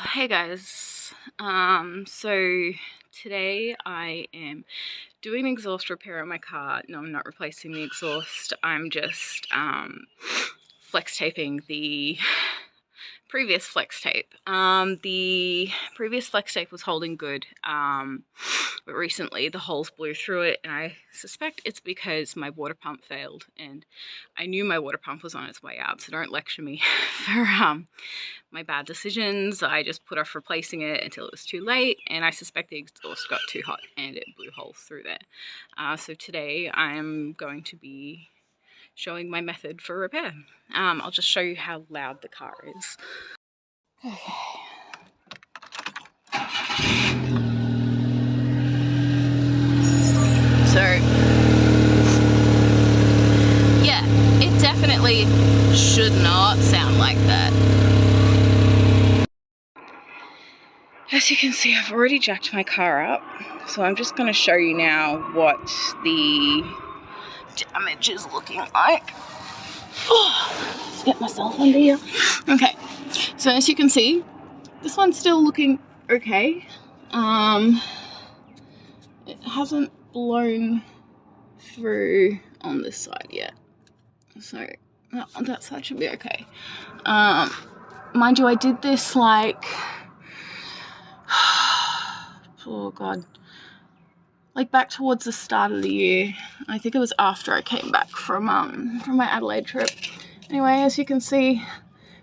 Hey guys, so today I am doing an exhaust repair on my car. No, I'm not replacing the exhaust. I'm just flex taping the previous flex tape. The previous flex tape was holding good, but recently the holes blew through it, and I suspect it's because my water pump failed, and I knew my water pump was on its way out, so don't lecture me for my bad decisions. I just put off replacing it until it was too late, and I suspect the exhaust got too hot and it blew holes through there. So today I'm going to be showing my method for repair. I'll just show you how loud the car is. Okay. So, yeah, it definitely should not sound like that. As you can see, I've already jacked my car up, so I'm just going to show you now what the damage is looking like. Oh, let's get myself under here. Okay, so as you can see, this one's still looking okay. It hasn't blown through on this side yet, so that side should be okay. Mind you, I did this like, oh god, like back towards the start of the year. I think it was after I came back from my Adelaide trip. Anyway, as you can see,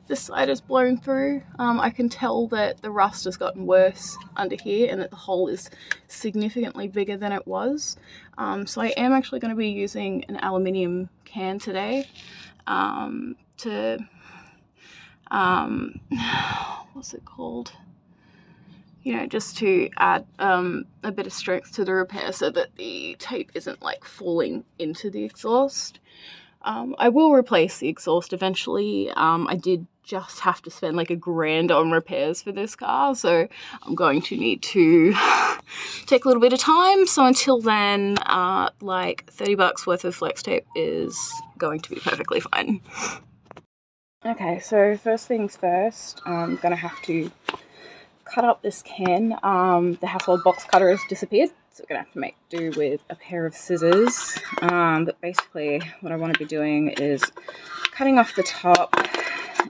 this side is blown through. I can tell that the rust has gotten worse under here and that the hole is significantly bigger than it was. So I am actually going to be using an aluminium can today to, what's it called? You know, just to add a bit of strength to the repair so that the tape isn't like falling into the exhaust. I will replace the exhaust eventually. I did just have to spend like $1,000 on repairs for this car, so I'm going to need to take a little bit of time. So until then, like $30 worth of flex tape is going to be perfectly fine. Okay, so first things first, I'm gonna have to cut up this can. The household box cutter has disappeared, so we're gonna have to make do with a pair of scissors. But basically what I want to be doing is cutting off the top,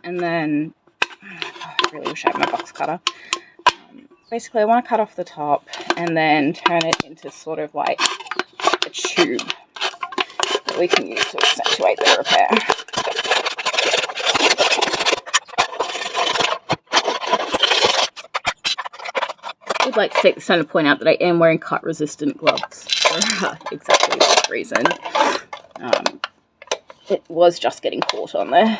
and then I really wish I had my box cutter. Basically I want to cut off the top and then turn it into sort of like a tube that we can use to accentuate the repair. I would like to take this time to point out that I am wearing cut resistant gloves for exactly that reason. It was just getting caught on there.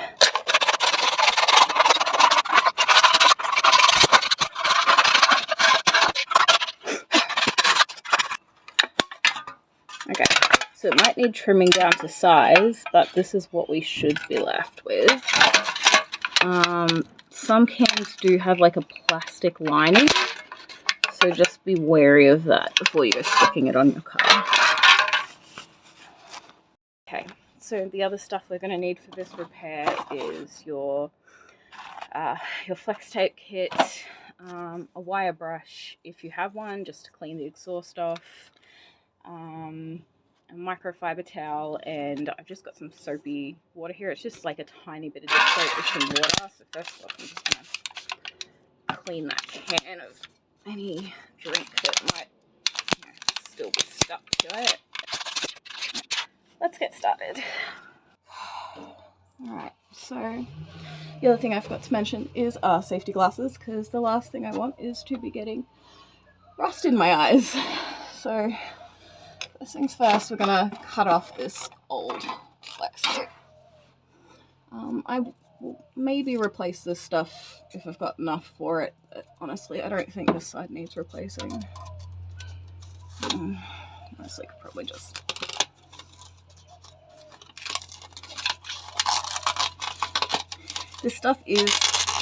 Okay, so it might need trimming down to size, but this is what we should be left with. Some cans do have like a plastic lining, so just be wary of that before you go sticking it on your car. Okay, so the other stuff we're going to need for this repair is your flex tape kit, a wire brush if you have one, just to clean the exhaust off, a microfiber towel, and I've just got some soapy water here. It's just like a tiny bit of dish soap with some water. So first off, I'm just going to clean that can of any drink that might still be stuck to it. Let's get started. Alright, so the other thing I forgot to mention is safety glasses, because the last thing I want is to be getting rust in my eyes. So first things first, we're going to cut off this old flex tape. I will maybe replace this stuff if I've got enough for it, but honestly I don't think this side needs replacing. Honestly, could probably just... This stuff is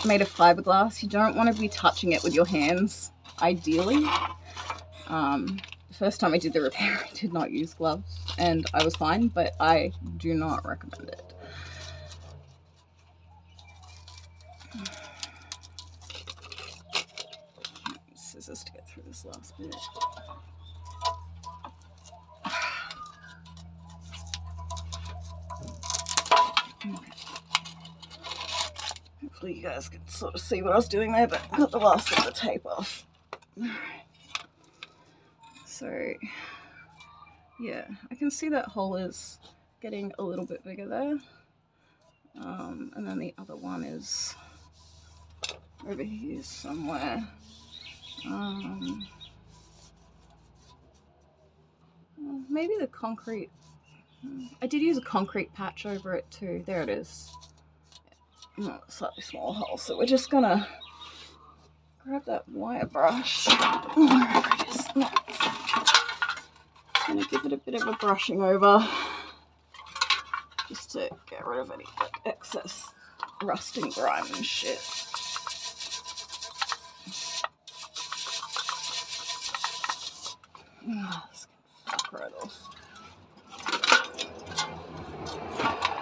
made of fiberglass. You don't want to be touching it with your hands, ideally. The first time I did the repair, I did not use gloves, and I was fine, but I do not recommend it. scissors to get through this last bit. Okay. Hopefully you guys can sort of see what I was doing there, but I got the last of the tape off. So yeah, I can see that hole is getting a little bit bigger there. And then the other one is over here somewhere. Maybe the concrete. I did use a concrete patch over it too. There it is. Slightly small hole. So we're just gonna grab that wire brush. Wherever it is. Gonna give it a bit of a brushing over, just to get rid of any excess rust and grime and shit. This can fuck right off.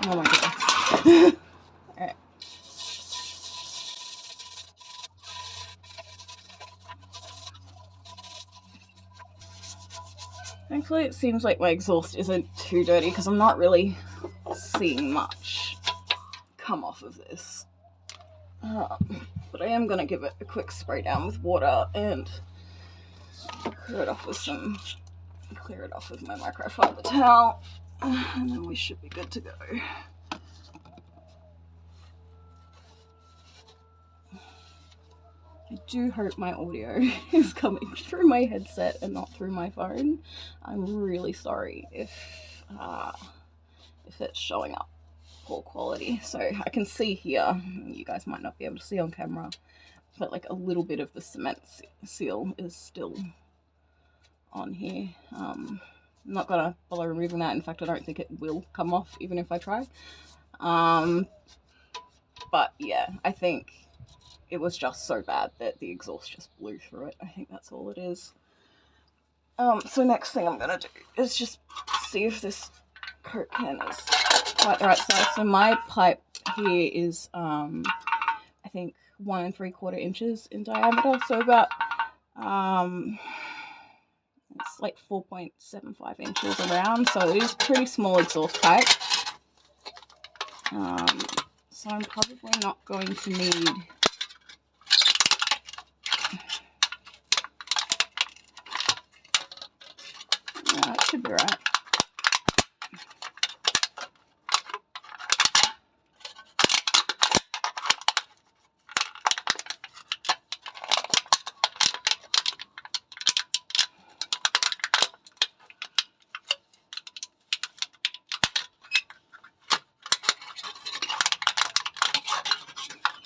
Oh my god. Alright. Thankfully it seems like my exhaust isn't too dirty because I'm not really seeing much come off of this. But I am going to give it a quick spray down with water and clear it off with my microfiber towel, and then we should be good to go. I do hope my audio is coming through my headset and not through my phone. I'm really sorry if it's showing up poor quality. So I can see here, you guys might not be able to see on camera, but like a little bit of the cement seal is still on here. I'm not gonna bother removing that. In fact, I don't think it will come off even if I try. But yeah, I think it was just so bad that the exhaust just blew through it. I think that's all it is. So next thing I'm gonna do is just see if this Coke can is quite the right size. So my pipe here is I think 1 3/4 inches in diameter, so about it's like 4.75 inches around, so it is pretty small exhaust pipe. So I'm probably not going to need it should be right.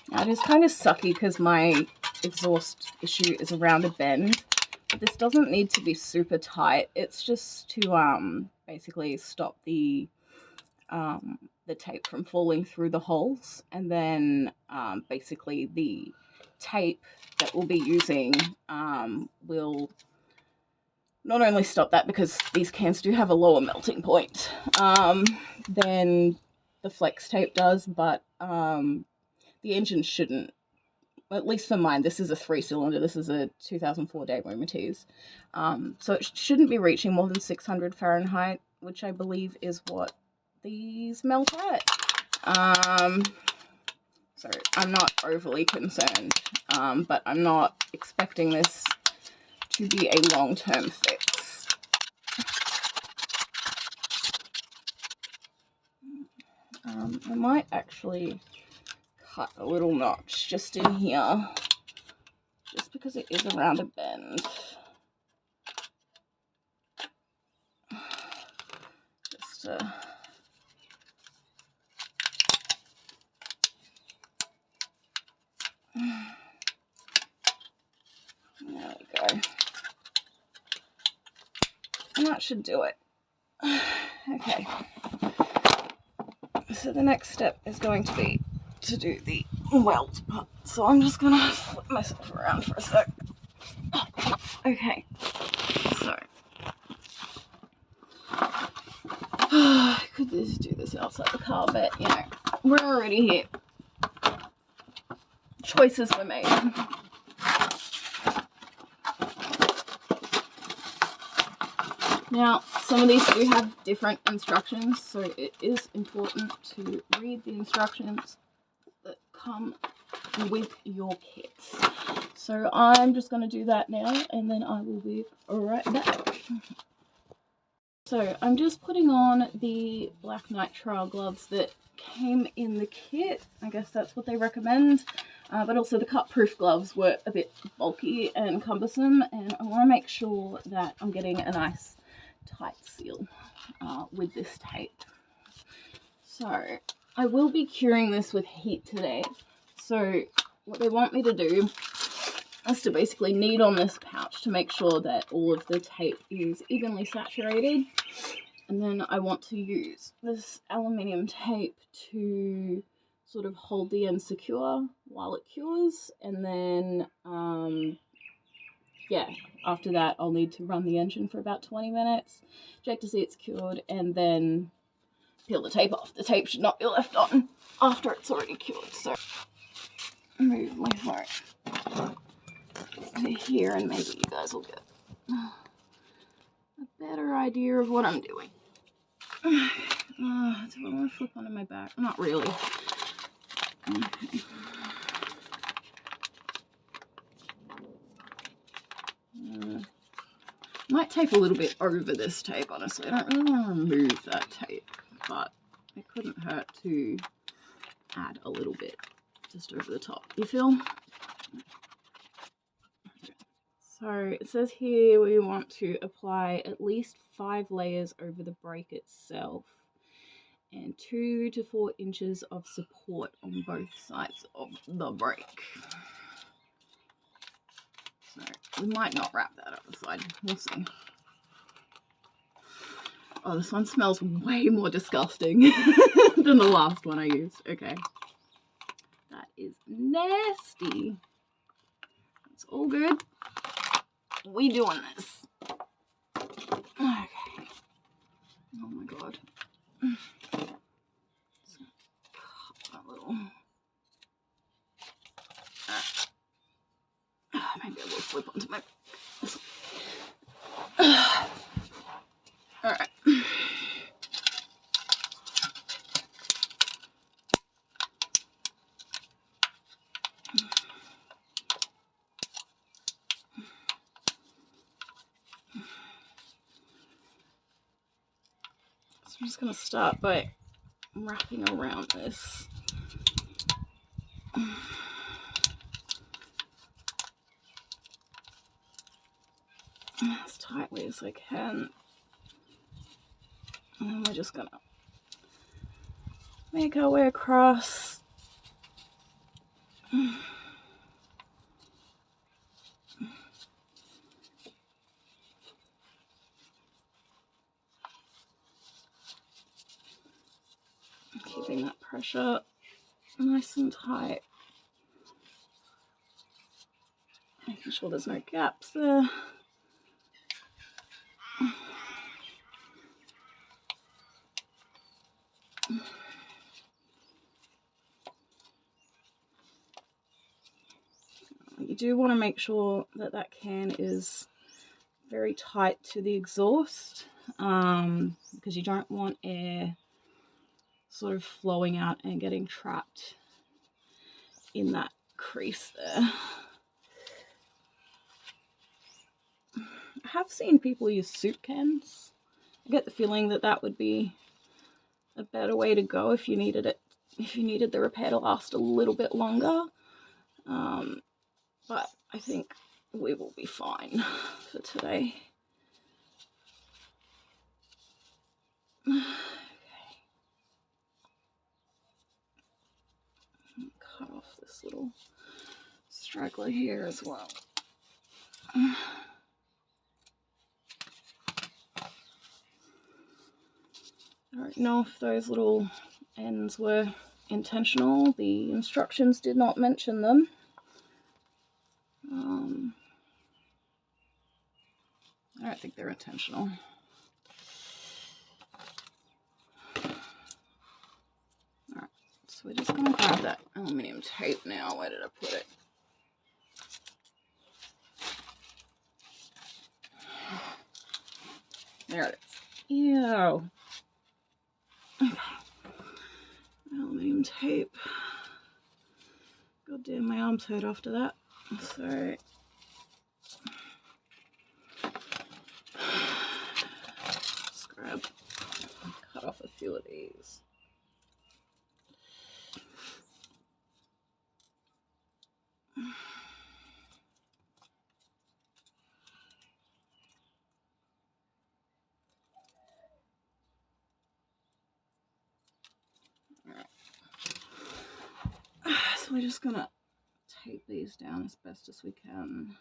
Now it is kind of sucky because my exhaust issue is around a bend. This doesn't need to be super tight. It's just to basically stop the tape from falling through the holes, and then basically the tape that we'll be using will not only stop that, because these cans do have a lower melting point than the flex tape does, but the engine shouldn't. At least for mine, this is a 3-cylinder. This is a 2004 Daewoo Matiz. So it shouldn't be reaching more than 600 Fahrenheit, which I believe is what these melt at. So I'm not overly concerned, but I'm not expecting this to be a long-term fix. I might actually cut a little notch just in here, just because it is around a bend. Just there we go. And that should do it. Okay. So the next step is going to be to do the weld part. So I'm just gonna flip myself around for a sec. Okay, so I could just do this outside the car, but you know, we're already here. Choices were made. Now, some of these do have different instructions, so it is important to read the instructions that come with your kits. So I'm just going to do that now, and then I will be right back. So I'm just putting on the black nitrile gloves that came in the kit. I guess that's what they recommend. But also the cut-proof gloves were a bit bulky and cumbersome, and I want to make sure that I'm getting a nice tight seal with this tape. So I will be curing this with heat today. So what they want me to do is to basically knead on this pouch to make sure that all of the tape is evenly saturated. And then I want to use this aluminium tape to sort of hold the end secure while it cures. And then, yeah, after that, I'll need to run the engine for about 20 minutes, check to see it's cured, and then peel the tape off. The tape should not be left on after it's already cured. So move my phone to here, and maybe you guys will get a better idea of what I'm doing. Do I want to flip onto my back? Not really. Okay. Might tape a little bit over this tape, honestly. I don't really want to remove that tape, but it couldn't hurt to add a little bit just over the top. You feel? So it says here we want to apply at least 5 layers over the brake itself and 2 to 4 inches of support on both sides of the brake. So we might not wrap that up the side. We'll see. Oh, this one smells way more disgusting than the last one I used. Okay. That is nasty. It's all good. We doing this. Okay. Oh my god. So, cut that little. Maybe I will flip onto my. Alright. So I'm just going to start by wrapping around this. As tightly as I can. And then we're just going to make our way across. Keeping that pressure nice and tight. Making sure there's no gaps there. You do want to make sure that that can is very tight to the exhaust, because you don't want air sort of flowing out and getting trapped in that crease there. I have seen people use soup cans. I get the feeling that that would be a better way to go if you needed it, if you needed the repair to last a little bit longer. But I think we will be fine for today. Okay. Cut off this little straggler here as well. I don't know if those little ends were intentional. The instructions did not mention them. I don't think they're intentional. Alright, so we're just going to grab that aluminium tape now. Where did I put it? There it is. Ew. Okay. Aluminium tape. God damn, my arms hurt after that. So just cut off a few of these. So we're just gonna tape these down as best as we can.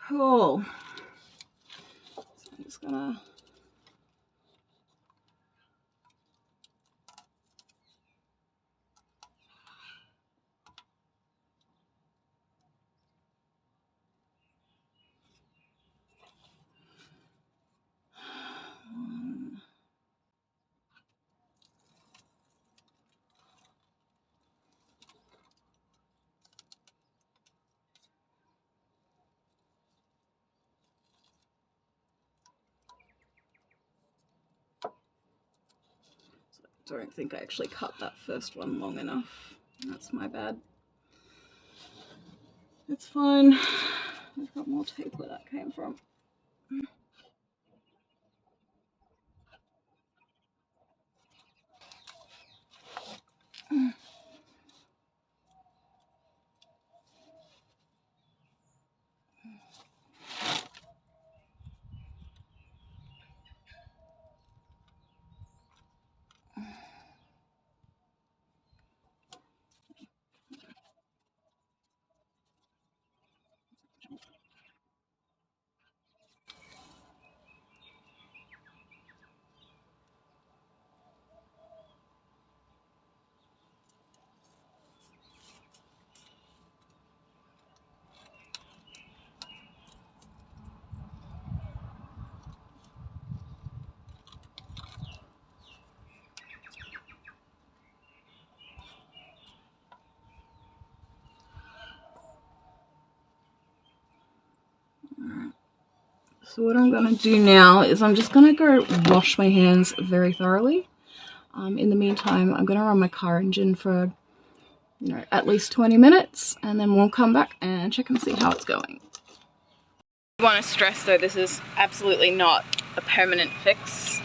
Cool. So I'm just gonna don't think I actually cut that first one long enough. That's my bad. It's fine. I've got more tape where that came from. So what I'm going to do now is I'm just going to go wash my hands very thoroughly. In the meantime, I'm going to run my car engine for, at least 20 minutes, and then we'll come back and check and see how it's going. I want to stress though, this is absolutely not a permanent fix.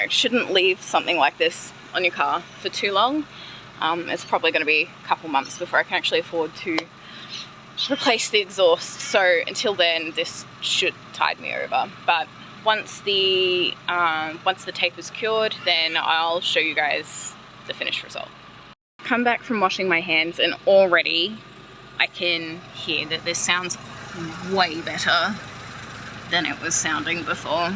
Shouldn't leave something like this on your car for too long. It's probably going to be a couple months before I can actually afford to replace the exhaust, so until then this should tide me over. But once the tape is cured, then I'll show you guys the finished result. Come back from washing my hands and already I can hear that this sounds way better than it was sounding before.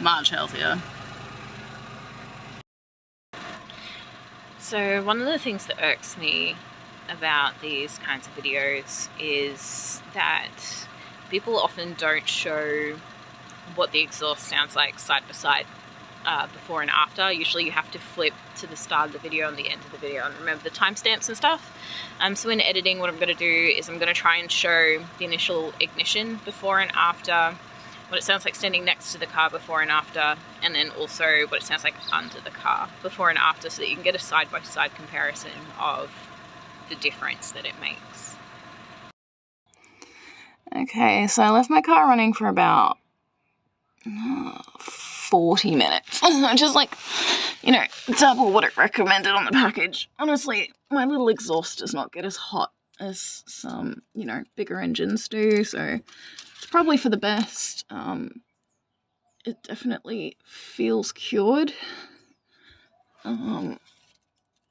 Much healthier. So one of the things that irks me about these kinds of videos is that people often don't show what the exhaust sounds like side by side, before and after. Usually you have to flip to the start of the video and the end of the video and remember the timestamps and stuff. So in editing, what I'm going to do is I'm going to try and show the initial ignition before and after, what it sounds like standing next to the car before and after, and then also what it sounds like under the car before and after, so that you can get a side-by-side comparison of the difference that it makes. Okay, so I left my car running for about 40 minutes, which is like, double what it recommended on the package. Honestly, my little exhaust does not get as hot as some, bigger engines do, so it's probably for the best. It definitely feels cured.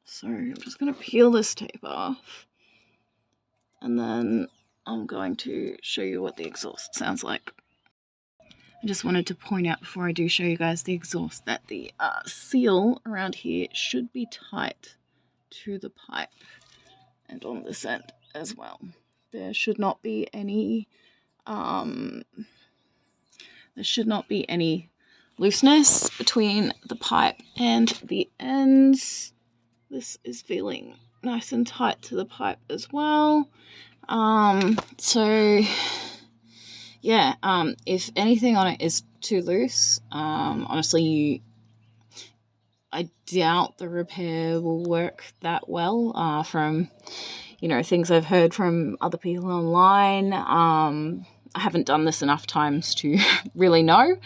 So I'm just going to peel this tape off, and then I'm going to show you what the exhaust sounds like. I just wanted to point out before I do show you guys the exhaust that the seal around here should be tight to the pipe and on this end as well. There should not be any looseness between the pipe and the ends. This is feeling nice and tight to the pipe as well. So yeah, if anything on it is too loose, honestly, I doubt the repair will work that well, from, you know, things I've heard from other people online. I haven't done this enough times to really know,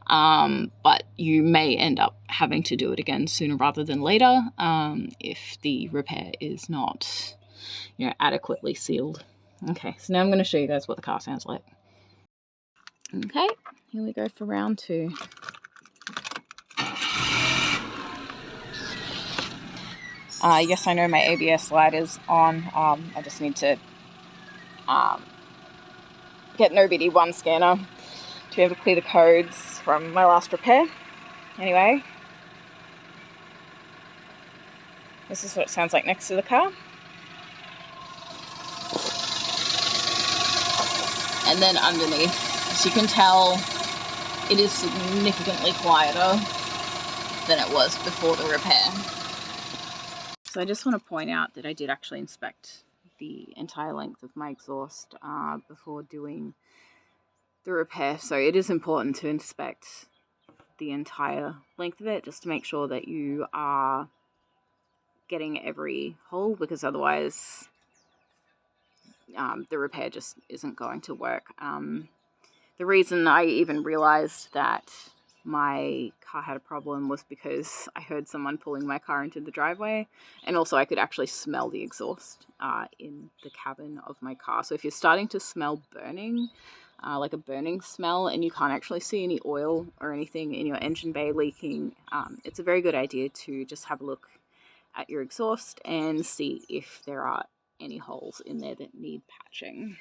but you may end up having to do it again sooner rather than later, if the repair is not, you know, adequately sealed. Okay, so now I'm going to show you guys what the car sounds like. Okay, here we go for round 2. Yes, I know my ABS light is on. I just need to get an OBD1 scanner to be able to clear the codes from my last repair. Anyway, this is what it sounds like next to the car. And then underneath, as you can tell, it is significantly quieter than it was before the repair. So I just want to point out that I did actually inspect the entire length of my exhaust before doing the repair. So it is important to inspect the entire length of it just to make sure that you are getting every hole, because otherwise the repair just isn't going to work. The reason I even realized that my car had a problem was because I heard someone pulling my car into the driveway, and also I could actually smell the exhaust in the cabin of my car. So if you're starting to smell burning, like a burning smell, and you can't actually see any oil or anything in your engine bay leaking, it's a very good idea to just have a look at your exhaust and see if there are any holes in there that need patching.